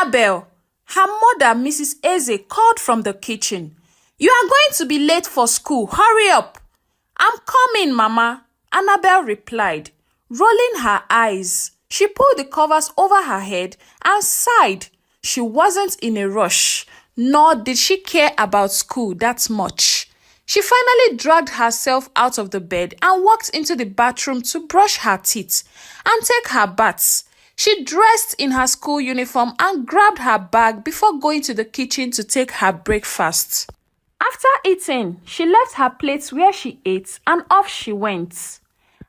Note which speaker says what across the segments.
Speaker 1: Annabel, her mother, Mrs. Eze, called from the kitchen. You are going to be late for school. Hurry up. I'm coming, Mama, Annabel replied, rolling her eyes. She pulled the covers over her head and sighed. She wasn't in a rush, nor did she care about school that much. She finally dragged herself out of the bed and walked into the bathroom to brush her teeth and take her bath. She dressed in her school uniform and grabbed her bag before going to the kitchen to take her breakfast. After eating, she left her place where she ate and off she went.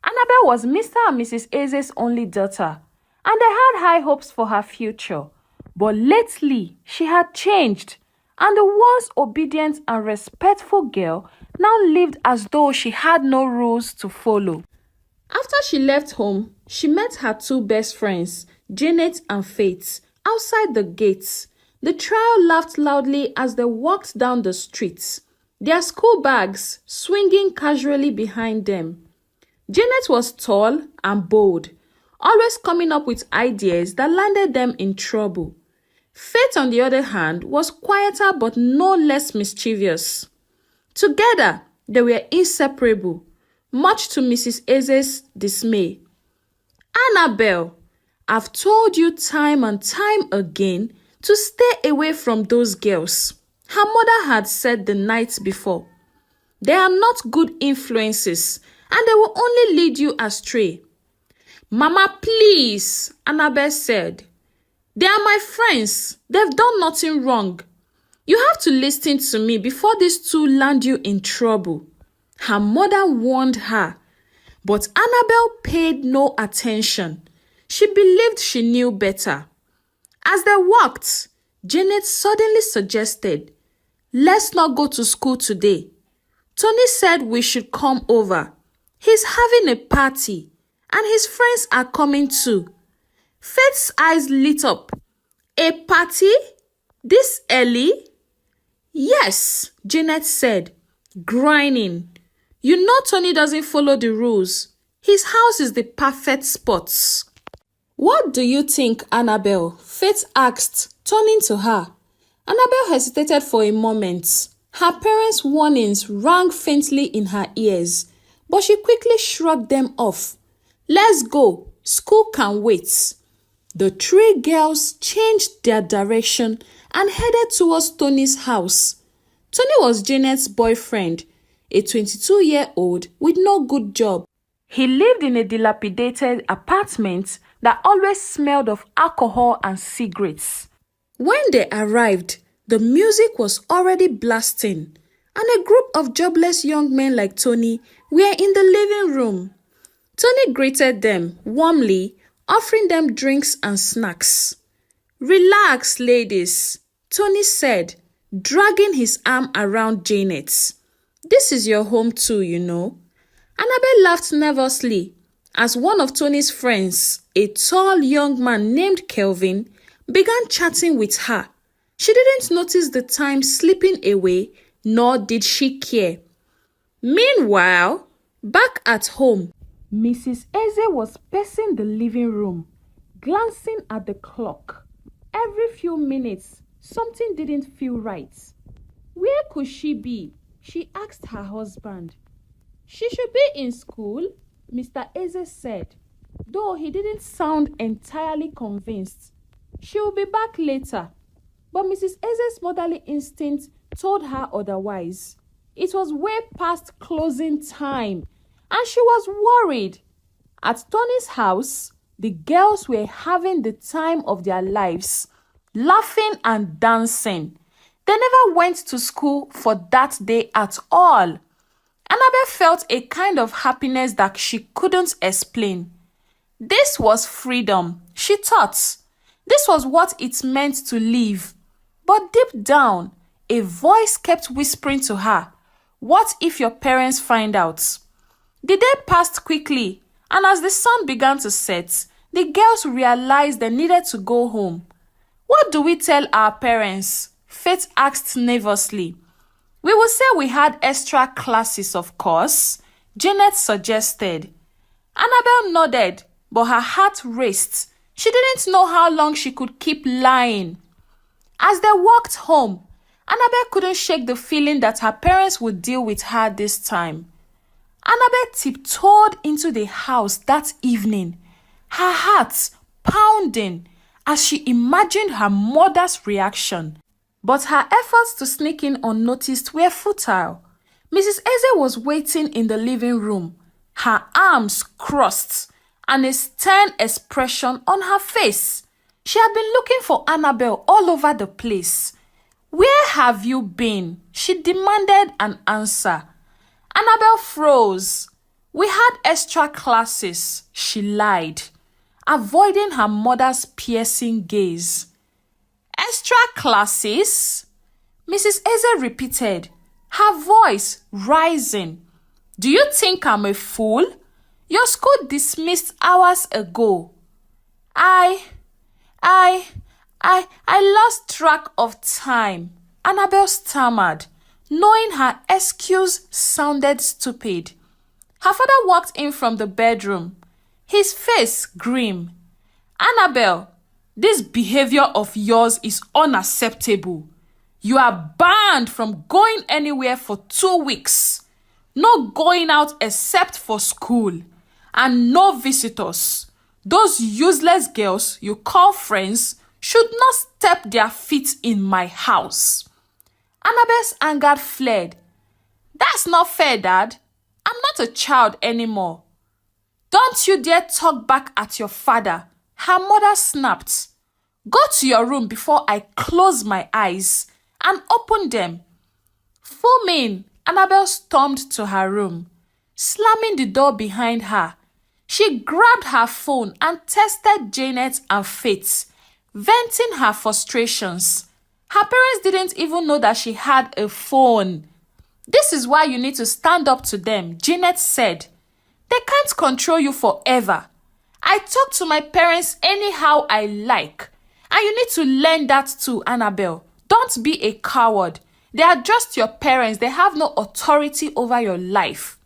Speaker 1: Annabel was Mr. and Mrs. Eze's only daughter, and they had high hopes for her future. But lately, she had changed, and the once obedient and respectful girl now lived as though she had no rules to follow. After she left home, she met her two best friends, Janet and Faith, outside the gates. The trio laughed loudly as they walked down the street, their school bags swinging casually behind them. Janet was tall and bold, always coming up with ideas that landed them in trouble. Faith, on the other hand, was quieter but no less mischievous. Together, they were inseparable, much to Mrs. Eze's dismay. Annabel, I've told you time and time again to stay away from those girls, her mother had said the night before. They are not good influences, and they will only lead you astray. Mama, please, Annabel said. They are my friends. They've done nothing wrong. You have to listen to me before these two land you in trouble. Her mother warned her, but Annabel paid no attention. She believed she knew better. As they walked, Janet suddenly suggested, let's not go to school today. Tony said we should come over. He's having a party, and his friends are coming too. Faith's eyes lit up. A party? This early? Yes, Janet said, grinning. You know Tony doesn't follow the rules. His house is the perfect spot. What do you think, Annabel? Faith asked, turning to her. Annabel hesitated for a moment. Her parents' warnings rang faintly in her ears, but she quickly shrugged them off. Let's go. School can wait. The three girls changed their direction and headed towards Tony's house. Tony was Janet's boyfriend, a 22-year-old with no good job. He lived in a dilapidated apartment that always smelled of alcohol and cigarettes. When they arrived, the music was already blasting, and a group of jobless young men like Tony were in the living room. Tony greeted them warmly, offering them drinks and snacks. Relax, ladies, Tony said, dragging his arm around Janet. This is your home too, you know. Annabel laughed nervously as one of Tony's friends, a tall young man named Kelvin, began chatting with her. She didn't notice the time slipping away, nor did she care. Meanwhile, back at home, Mrs. Eze was pacing the living room, glancing at the clock. Every few minutes, something didn't feel right. Where could she be? She asked her husband. She should be in school, Mr. Eze said, though he didn't sound entirely convinced. She will be back later. But Mrs. Eze's motherly instinct told her otherwise. It was way past closing time, and she was worried. At Tony's house, the girls were having the time of their lives, laughing and dancing. They never went to school for that day at all. Annabel felt a kind of happiness that she couldn't explain. This was freedom, she thought. This was what it meant to live. But deep down, a voice kept whispering to her, what if your parents find out? The day passed quickly, and as the sun began to set, the girls realized they needed to go home. What do we tell our parents? Faith asked nervously. We will say we had extra classes, of course, Janet suggested. Annabel nodded, but her heart raced. She didn't know how long she could keep lying. As they walked home, Annabel couldn't shake the feeling that her parents would deal with her this time. Annabel tiptoed into the house that evening, her heart pounding as she imagined her mother's reaction. But her efforts to sneak in unnoticed were futile. Mrs. Eze was waiting in the living room, her arms crossed and a stern expression on her face. She had been looking for Annabel all over the place. "Where have you been?" she demanded an answer. Annabel froze. "We had extra classes," she lied, avoiding her mother's piercing gaze. "Extra classes?" Mrs. Eze repeated, her voice rising. "Do you think I'm a fool? Your school dismissed hours ago." I lost track of time," Annabel stammered, knowing her excuse sounded stupid. Her father walked in from the bedroom, his face grim. "Annabel, this behavior of yours is unacceptable. You are banned from going anywhere for 2 weeks. No going out except for school. And no visitors. Those useless girls you call friends should not step their feet in my house." Annabel's anger fled. "That's not fair, Dad. I'm not a child anymore." "Don't you dare talk back at your father," her mother snapped. "Go to your room before I close my eyes and open them." Foaming, Annabel stormed to her room, slamming the door behind her. She grabbed her phone and texted Janet and Faith, venting her frustrations. Her parents didn't even know that she had a phone. "This is why you need to stand up to them," Janet said. "They can't control you forever. I talk to my parents anyhow I like. And you need to learn that too, Annabel. Don't be a coward. They are just your parents. They have no authority over your life,"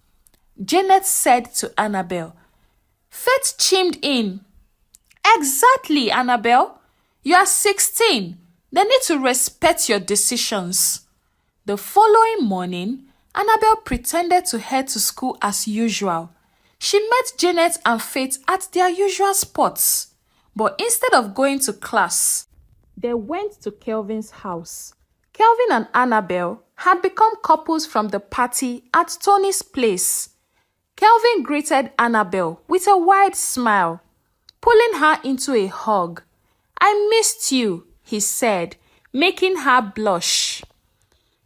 Speaker 1: Janet said to Annabel. Faith chimed in. "Exactly, Annabel. You are 16. They need to respect your decisions." The following morning, Annabel pretended to head to school as usual. She met Janet and Faith at their usual spots. But instead of going to class, they went to Kelvin's house. Kelvin and Annabel had become couples from the party at Tony's place. Kelvin greeted Annabel with a wide smile, pulling her into a hug. "I missed you," he said, making her blush.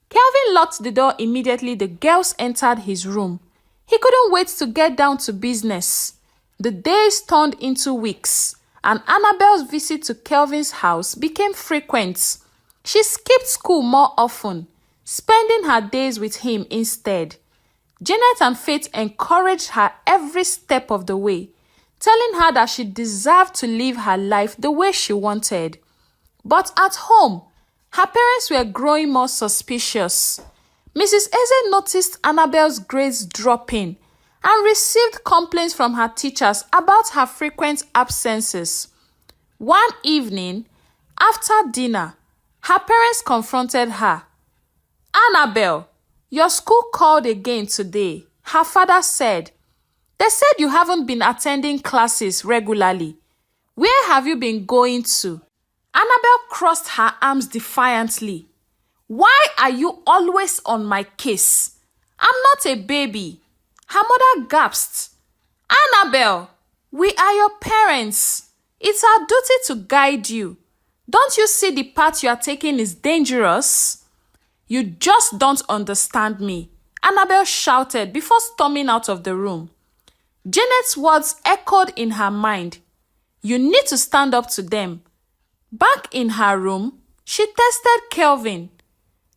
Speaker 1: Kelvin locked the door immediately the girls entered his room. He couldn't wait to get down to business. The days turned into weeks, and Annabel's visit to Kelvin's house became frequent. She skipped school more often, spending her days with him instead. Janet and Faith encouraged her every step of the way, telling her that she deserved to live her life the way she wanted. But at home, her parents were growing more suspicious. Mrs. Eze noticed Annabel's grades dropping and received complaints from her teachers about her frequent absences. One evening, after dinner, her parents confronted her. "Annabel, your school called again today," her father said. "They said you haven't been attending classes regularly. Where have you been going to?" Annabel crossed her arms defiantly. "Why are you always on my case? I'm not a baby." Her mother gasped. "Annabel, we are your parents. It's our duty to guide you. Don't you see the path you are taking is dangerous?" "You just don't understand me," Annabel shouted before storming out of the room. Janet's words echoed in her mind. "You need to stand up to them." Back in her room, she texted Kelvin.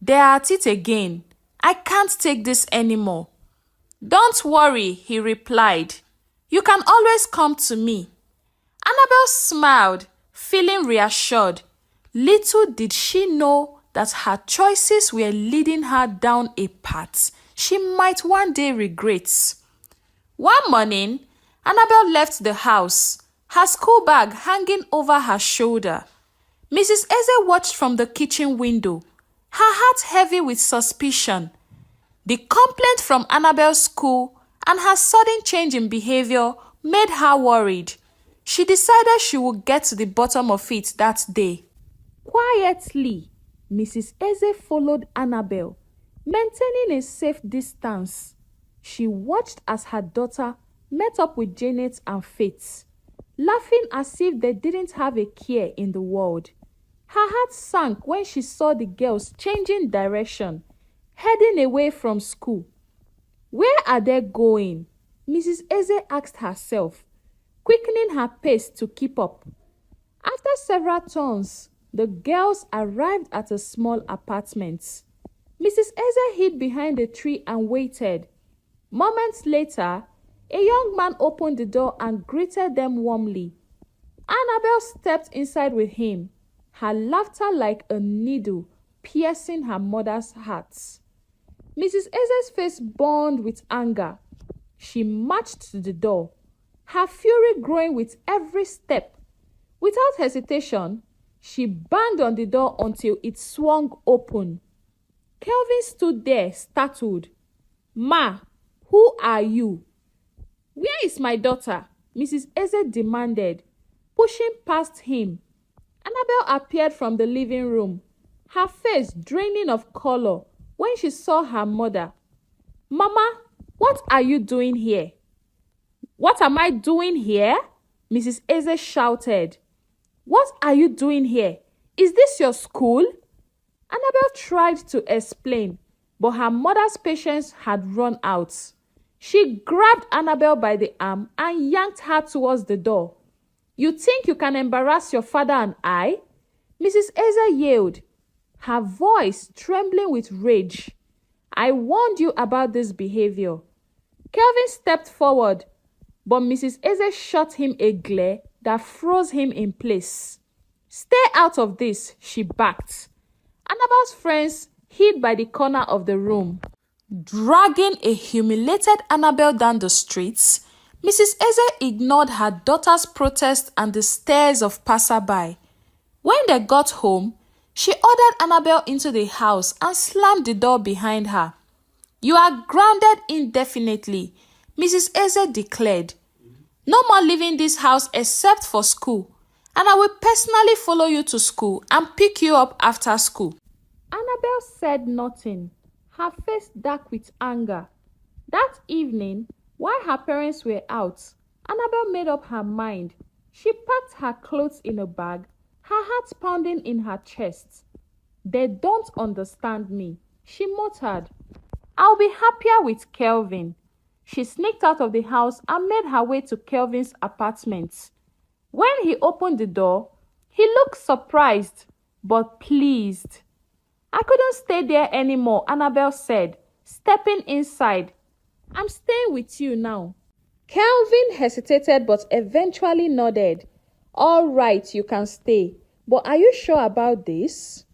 Speaker 1: "They are at it again. I can't take this anymore." "Don't worry," he replied. "You can always come to me." Annabel smiled, feeling reassured. Little did she know that her choices were leading her down a path she might one day regret. One morning, Annabel left the house, her school bag hanging over her shoulder. Mrs. Eze watched from the kitchen window, her heart heavy with suspicion. The complaint from Annabel's school and her sudden change in behavior made her worried. She decided she would get to the bottom of it that day. Quietly, Mrs. Eze followed Annabel, maintaining a safe distance. She watched as her daughter met up with Janet and Faith, laughing as if they didn't have a care in the world. Her heart sank when she saw the girls changing direction, heading away from school. Where are they going? Mrs. Eze asked herself, quickening her pace to keep up. After several turns, the girls arrived at a small apartment. Mrs. Eze hid behind a tree and waited. Moments later, a young man opened the door and greeted them warmly. Annabel stepped inside with him, her laughter like a needle piercing her mother's heart. Mrs. Eze's face burned with anger. She marched to the door, her fury growing with every step. Without hesitation, she banged on the door until it swung open. Kelvin stood there, startled. "Ma, who are you?" "Where is my daughter?" Mrs. Eze demanded, pushing past him. Annabel appeared from the living room, her face draining of color when she saw her mother. "Mama, what are you doing here?" "What am I doing here?" Mrs. Eze shouted. "What are you doing here? Is this your school?" Annabel tried to explain, but her mother's patience had run out. She grabbed Annabel by the arm and yanked her towards the door. "You think you can embarrass your father and I?" Mrs. Eze yelled, her voice trembling with rage. "I warned you about this behavior." Kelvin stepped forward, but Mrs. Eze shot him a glare that froze him in place. "Stay out of this," she barked. Annabel's friends hid by the corner of the room. Dragging a humiliated Annabel down the streets, Mrs. Eze ignored her daughter's protest and the stares of passerby. When they got home, she ordered Annabel into the house and slammed the door behind her. "You are grounded indefinitely," Mrs. Eze declared. "No more leaving this house except for school, and I will personally follow you to school and pick you up after school." Annabel said nothing, her face dark with anger. That evening, while her parents were out, Annabel made up her mind. She packed her clothes in a bag, her heart pounding in her chest. "They don't understand me," she muttered. "I'll be happier with Kelvin." She sneaked out of the house and made her way to Kelvin's apartment. When he opened the door, he looked surprised, but pleased. "I couldn't stay there anymore," Annabel said, stepping inside. "I'm staying with you now." Kelvin hesitated but eventually nodded. "All right, you can stay. But are you sure about this?"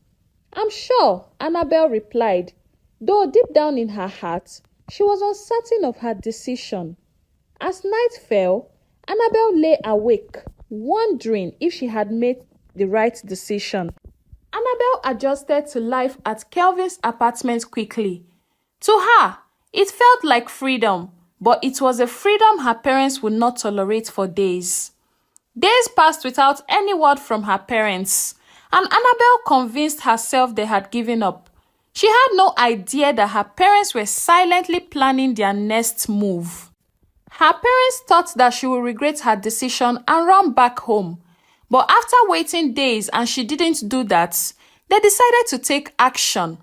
Speaker 1: "I'm sure," Annabel replied, though deep down in her heart, she was uncertain of her decision. As night fell, Annabel lay awake, wondering if she had made the right decision. Annabel adjusted to life at Kelvin's apartment quickly. To her, it felt like freedom, but it was a freedom her parents would not tolerate for days. Days passed without any word from her parents, and Annabel convinced herself they had given up. She had no idea that her parents were silently planning their next move. Her parents thought that she would regret her decision and run back home. But after waiting days and she didn't do that, they decided to take action.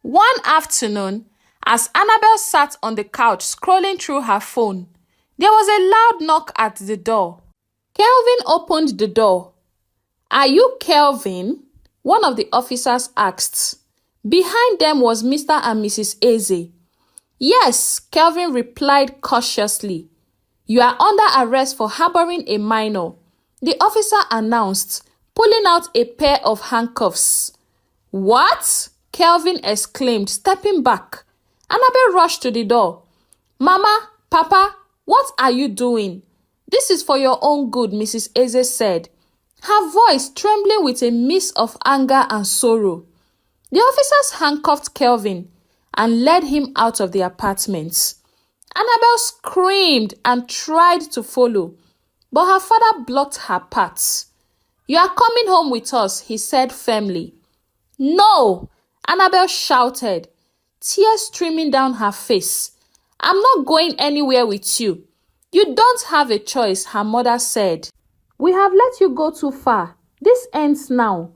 Speaker 1: One afternoon, as Annabel sat on the couch scrolling through her phone, there was a loud knock at the door. Kelvin opened the door. "Are you Kelvin?" one of the officers asked. Behind them was Mr. and Mrs. Eze. "Yes," Kelvin replied cautiously. "You are under arrest for harboring a minor," the officer announced, pulling out a pair of handcuffs. "What?" Kelvin exclaimed, stepping back. Annabel rushed to the door. "Mama, Papa, what are you doing?" "This is for your own good," Mrs. Eze said, her voice trembling with a mix of anger and sorrow. The officers handcuffed Kelvin and led him out of the apartment. Annabel screamed and tried to follow, but her father blocked her path. "You are coming home with us," he said firmly. "No!" Annabel shouted, tears streaming down her face. "I'm not going anywhere with you." "You don't have a choice," her mother said. "We have let you go too far. This ends now."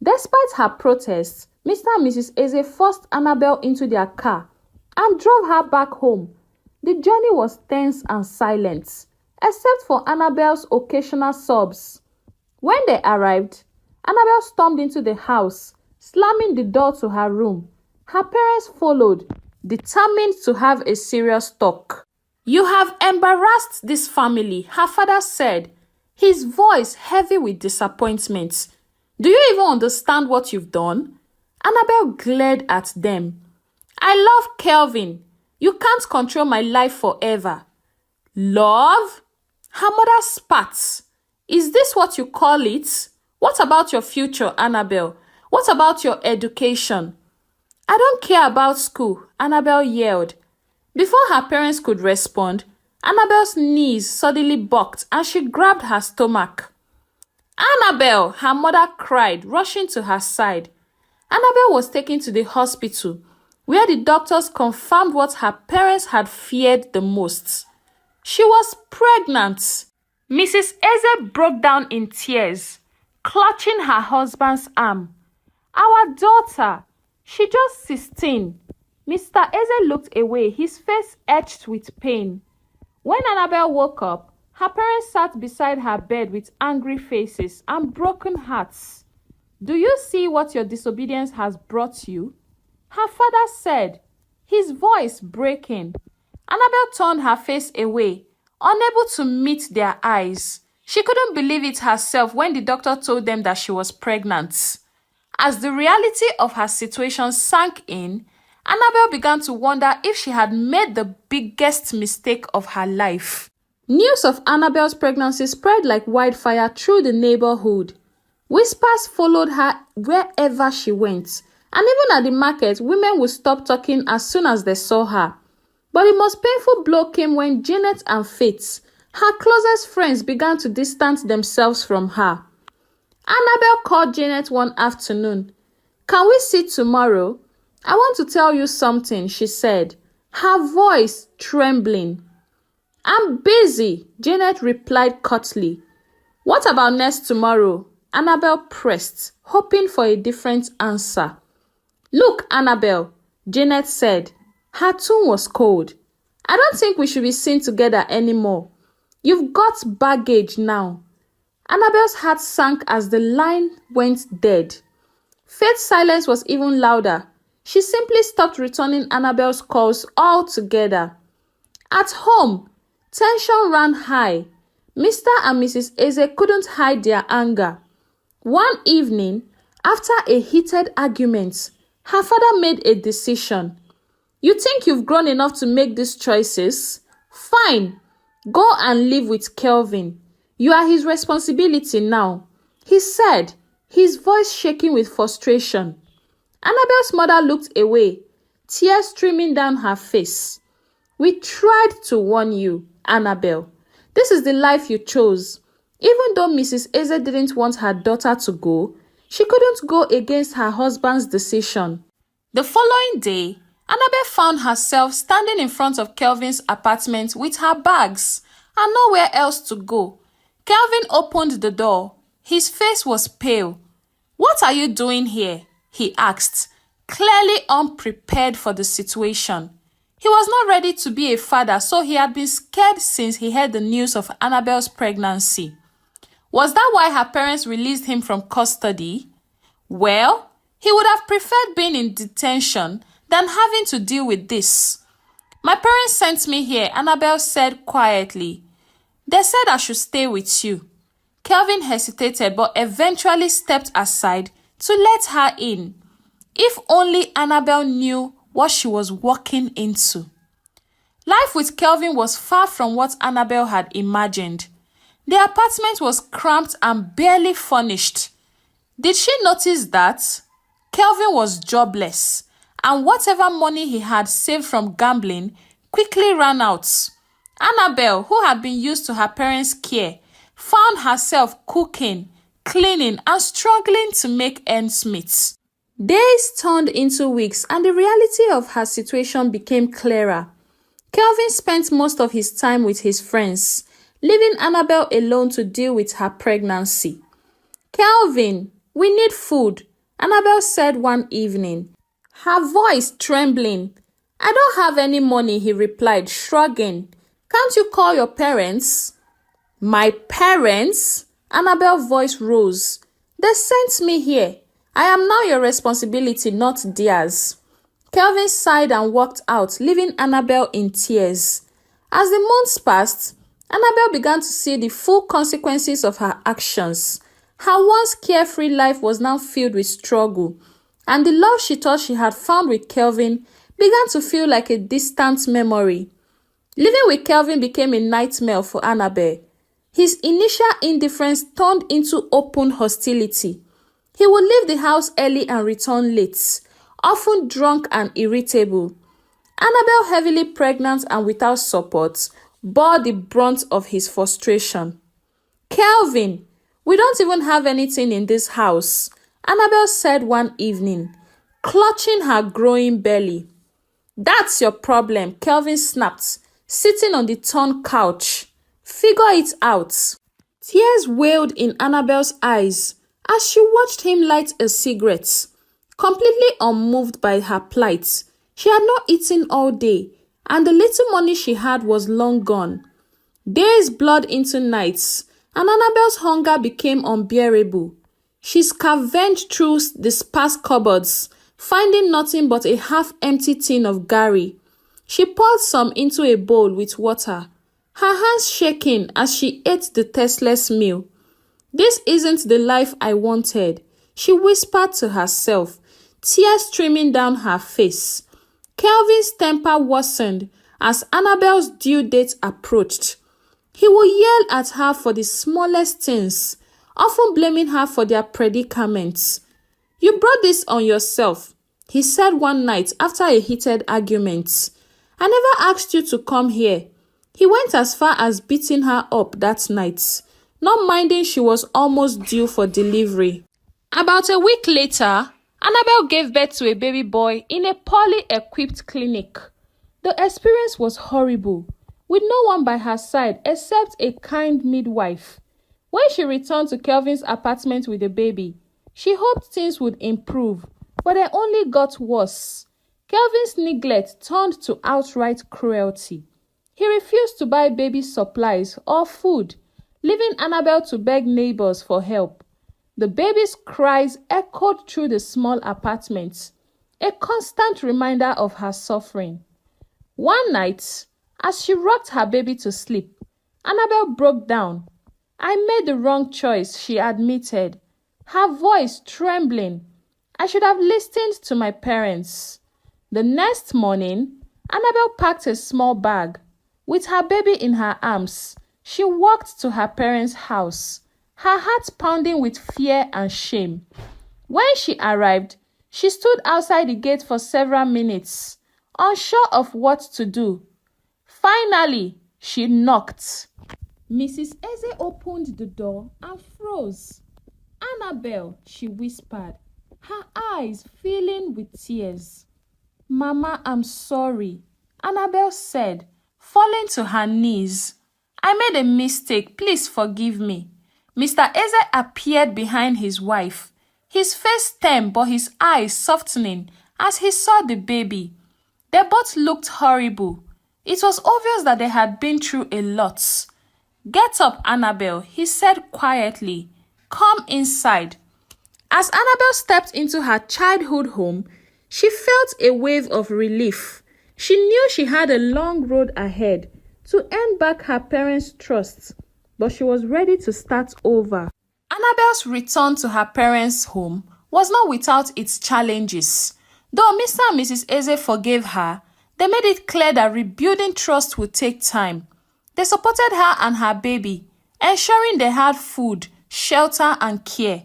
Speaker 1: Despite her protests, Mr. and Mrs. Eze forced Annabel into their car and drove her back home. The journey was tense and silent, except for Annabel's occasional sobs. When they arrived, Annabel stormed into the house, slamming the door to her room. Her parents followed, determined to have a serious talk. "You have embarrassed this family," her father said, his voice heavy with disappointment. "Do you even understand what you've done?" Annabel glared at them. "I love Kelvin. You can't control my life forever." "Love?" Her mother spat. "Is this what you call it? What about your future, Annabel? What about your education?" "I don't care about school," Annabel yelled. Before her parents could respond, Annabel's knees suddenly bucked and she grabbed her stomach. "Annabel!" her mother cried, rushing to her side. Annabel was taken to the hospital, where the doctors confirmed what her parents had feared the most. She was pregnant. Mrs. Eze broke down in tears, clutching her husband's arm. "Our daughter, she's just 16. Mr. Eze looked away, his face etched with pain. When Annabel woke up, her parents sat beside her bed with angry faces and broken hearts. "Do you see what your disobedience has brought you?" her father said, his voice breaking. Annabel turned her face away, unable to meet their eyes. She couldn't believe it herself when the doctor told them that she was pregnant. As the reality of her situation sank in, Annabel began to wonder if she had made the biggest mistake of her life. News of Annabel's pregnancy spread like wildfire through the neighborhood. Whispers followed her wherever she went, and even at the market, women would stop talking as soon as they saw her. But the most painful blow came when Janet and Faith, her closest friends, began to distance themselves from her. Annabel called Janet one afternoon. "Can we sit tomorrow? I want to tell you something," she said, her voice trembling. "I'm busy," Janet replied curtly. "What about next tomorrow?" Annabel pressed, hoping for a different answer. "Look, Annabel," Janet said. Her tone was cold. "I don't think we should be seen together anymore. You've got baggage now." Annabel's heart sank as the line went dead. Faith's silence was even louder. She simply stopped returning Annabel's calls altogether. At home, tension ran high. Mr. and Mrs. Eze couldn't hide their anger. One evening, after a heated argument, her father made a decision. "You think you've grown enough to make these choices? Fine, go and live with Kelvin. You are his responsibility now," he said, his voice shaking with frustration. Annabel's mother looked away, tears streaming down her face. "We tried to warn you, Annabel. This is the life you chose." Even though Mrs. Eze didn't want her daughter to go, she couldn't go against her husband's decision. The following day, Annabel found herself standing in front of Kelvin's apartment with her bags and nowhere else to go. Kelvin opened the door. His face was pale. "What are you doing here?" he asked, clearly unprepared for the situation. He was not ready to be a father, so he had been scared since he heard the news of Annabel's pregnancy. Was that why her parents released him from custody? Well, he would have preferred being in detention than having to deal with this. "My parents sent me here," Annabel said quietly. "They said I should stay with you." Kelvin hesitated but eventually stepped aside to let her in. If only Annabel knew what she was walking into. Life with Kelvin was far from what Annabel had imagined. The apartment was cramped and barely furnished. Did she notice that? Kelvin was jobless, and whatever money he had saved from gambling quickly ran out. Annabel, who had been used to her parents' care, found herself cooking, cleaning, and struggling to make ends meet. Days turned into weeks, and the reality of her situation became clearer. Kelvin spent most of his time with his friends, leaving Annabel alone to deal with her pregnancy. "Kelvin, we need food," Annabel said one evening, her voice trembling. "I don't have any money," he replied, shrugging. "Can't you call your parents?" "My parents?" Annabel's voice rose. "They sent me here. I am now your responsibility, not theirs." Kelvin sighed and walked out, leaving Annabel in tears. As the months passed, Annabel began to see the full consequences of her actions. Her once carefree life was now filled with struggle, and the love she thought she had found with Kelvin began to feel like a distant memory. Living with Kelvin became a nightmare for Annabel. His initial indifference turned into open hostility. He would leave the house early and return late, often drunk and irritable. Annabel, heavily pregnant and without support, bore the brunt of his frustration. "Kelvin, we don't even have anything in this house," Annabel said one evening, clutching her growing belly. "That's your problem," Kelvin snapped, sitting on the torn couch. "Figure it out." Tears welled in Annabel's eyes as she watched him light a cigarette. Completely unmoved by her plight, she had not eaten all day, and the little money she had was long gone. Days blurred into nights, and Annabel's hunger became unbearable. She scavenged through the sparse cupboards, finding nothing but a half-empty tin of gari. She poured some into a bowl with water, her hands shaking as she ate the tasteless meal. "This isn't the life I wanted," she whispered to herself, tears streaming down her face. Kelvin's temper worsened as Annabel's due date approached. He would yell at her for the smallest things, often blaming her for their predicaments. "You brought this on yourself," he said one night after a heated argument. "I never asked you to come here." He went as far as beating her up that night, not minding she was almost due for delivery. About a week later, Annabel gave birth to a baby boy in a poorly equipped clinic. The experience was horrible, with no one by her side except a kind midwife. When she returned to Kelvin's apartment with the baby, she hoped things would improve, but they only got worse. Kelvin's neglect turned to outright cruelty. He refused to buy baby supplies or food, leaving Annabel to beg neighbors for help. The baby's cries echoed through the small apartment, a constant reminder of her suffering. One night, as she rocked her baby to sleep, Annabel broke down. "I made the wrong choice," she admitted, her voice trembling. "I should have listened to my parents." The next morning, Annabel packed a small bag. With her baby in her arms, she walked to her parents' house, her heart pounding with fear and shame. When she arrived, she stood outside the gate for several minutes, unsure of what to do. Finally, she knocked. Mrs. Eze opened the door and froze. "Annabel," she whispered, her eyes filling with tears. "Mama, I'm sorry," Annabel said, falling to her knees. "I made a mistake. Please forgive me." Mr. Eze appeared behind his wife, his face stern but his eyes softening as he saw the baby. They both looked horrible. It was obvious that they had been through a lot. "Get up, Annabel," he said quietly. "Come inside." As Annabel stepped into her childhood home, she felt a wave of relief. She knew she had a long road ahead to earn back her parents' trust, but she was ready to start over. Annabel's return to her parents' home was not without its challenges. Though Mr. and Mrs. Eze forgave her, they made it clear that rebuilding trust would take time. They supported her and her baby, ensuring they had food, shelter, and care.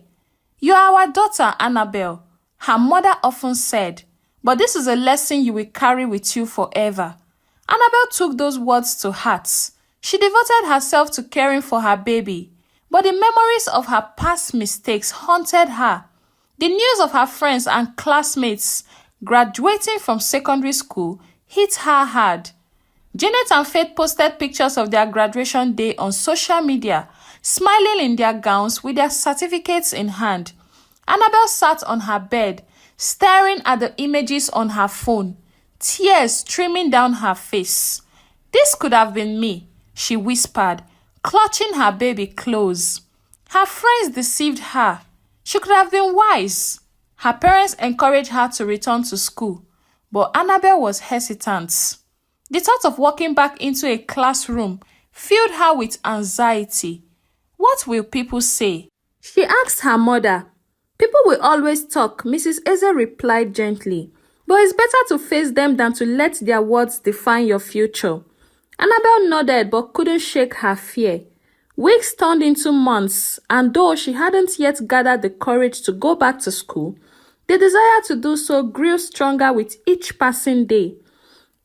Speaker 1: "You are our daughter, Annabel," her mother often said, "but this is a lesson you will carry with you forever." Annabel took those words to heart. She devoted herself to caring for her baby, but the memories of her past mistakes haunted her. The news of her friends and classmates graduating from secondary school hit her hard. Janet and Faith posted pictures of their graduation day on social media, smiling in their gowns with their certificates in hand. Annabel sat on her bed, staring at the images on her phone, tears streaming down her face. "This could have been me," she whispered, clutching her baby close. Her friends deceived her. She could have been wise. Her parents encouraged her to return to school, but Annabel was hesitant. The thought of walking back into a classroom filled her with anxiety. What will people say? She asked her mother. "People will always talk," Mrs. Eze replied gently. "But it's better to face them than to let their words define your future." Annabel nodded but couldn't shake her fear. Weeks turned into months, and though she hadn't yet gathered the courage to go back to school, the desire to do so grew stronger with each passing day.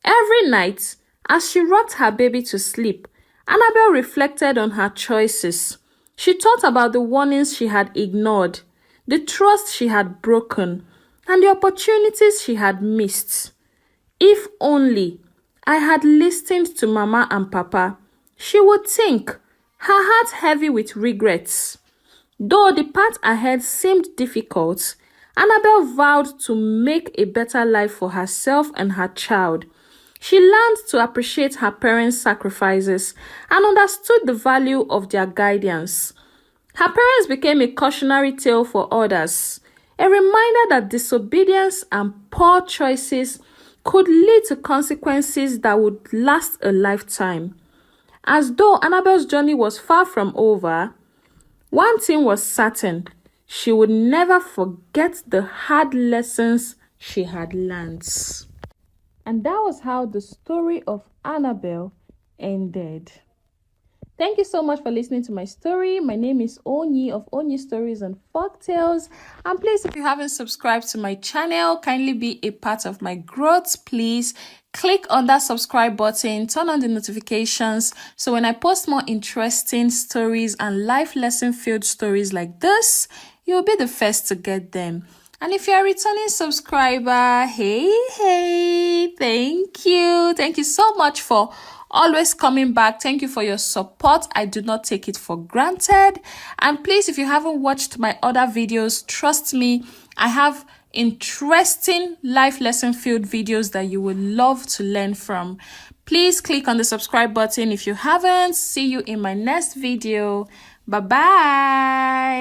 Speaker 1: Every night, as she rocked her baby to sleep, Annabel reflected on her choices. She thought about the warnings she had ignored, the trust she had broken, and the opportunities she had missed. If only I had listened to Mama and Papa, she would think, her heart heavy with regrets. Though the path ahead seemed difficult, Annabel vowed to make a better life for herself and her child. She learned to appreciate her parents' sacrifices and understood the value of their guidance. Her parents became a cautionary tale for others, a reminder that disobedience and poor choices could lead to consequences that would last a lifetime. As though Annabel's journey was far from over, one thing was certain: she would never forget the hard lessons she had learned. And that was how the story of Annabel ended. Thank you so much for listening to my story. My name is Onyi of Onyi Stories and Folktales. And please, if you haven't subscribed to my channel, kindly be a part of my growth. Please click on that subscribe button, turn on the notifications, so when I post more interesting stories and life lesson filled stories like this, you'll be the first to get them. And if you're a returning subscriber, hey, thank you. Thank you so much for always coming back. Thank you for your support. I do not take it for granted. And please, if you haven't watched my other videos, trust me, I have interesting life lesson filled videos that you would love to learn from. Please click on the subscribe button if you haven't. See you in my next video. Bye-bye.